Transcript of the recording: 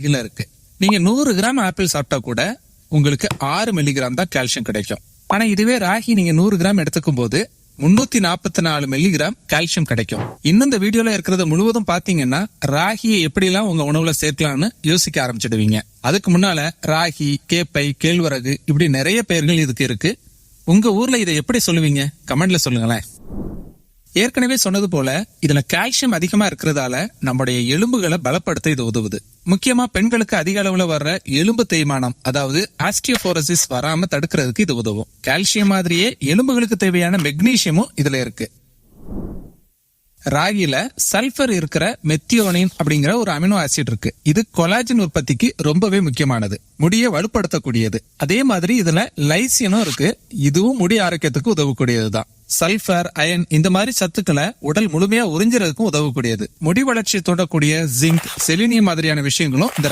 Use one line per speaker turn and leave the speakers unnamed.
இதுல இருக்கு. நீங்க 100 கிராம் ஆப்பிள் சாப்பிட்டா கூட உங்களுக்கு 6 மில்லிகிராம் தான் கால்சியம் கிடைக்கும். ஆனா இதுவே ராகி நீங்க 100 கிராம் எடுத்துக்கும் போது 344 மில்லிகிராம் கால்சியம் கிடைக்கும். இன்னும் இந்த வீடியோல இருக்கிறத முழுவதும் பாத்தீங்கன்னா ராகியை எப்படி எல்லாம் உங்க உணவுல சேர்க்கலாம்னு யோசிக்க ஆரம்பிச்சிடுவீங்க. அதுக்கு முன்னால ராகி, கேப்பை, கேழ்வரகு இப்படி நிறைய பெயர்கள் இதுக்கு இருக்கு. உங்க ஊர்ல இதை எப்படி சொல்லுவீங்க? கமெண்ட்ல சொல்லுங்களேன். ஏற்கனவே சொன்னது போல இதுல கால்சியம் அதிகமா இருக்கிறதால நம்முடைய எலும்புகளை பலப்படுத்த இது உதவுது. முக்கியமா பெண்களுக்கு அதிக அளவுல வர்ற எலும்பு தேய்மானம், அதாவது ஆஸ்டியோபோரோசிஸ் வராம தடுக்கிறதுக்கு இது உதவும். கால்சியம் மாதிரியே எலும்புகளுக்கு தேவையான மெக்னீசியமும் இதுல இருக்கு. ராகில சல்பர் இருக்கிற மெத்தியோனின் அப்படிங்கிற ஒரு அமினோ ஆசிட் இருக்கு. இது கொலாஜன் உற்பத்திக்கு ரொம்பவே முக்கியமானது, முடியை வலுப்படுத்தக்கூடியது. அதே மாதிரி இதுல லைசியனும் இருக்கு. இதுவும் முடி ஆரோக்கியத்துக்கு உதவக்கூடியதுதான். சல்பர், அயன் இந்த மாதிரி சத்துக்களை உடல் முழுமையா உறிஞ்சுறதுக்கும் உதவக்கூடியது. முடி வளர்ச்சி தூண்டக்கூடிய ஜிங்க், செலினியம் மாதிரியான விஷயங்களும் இந்த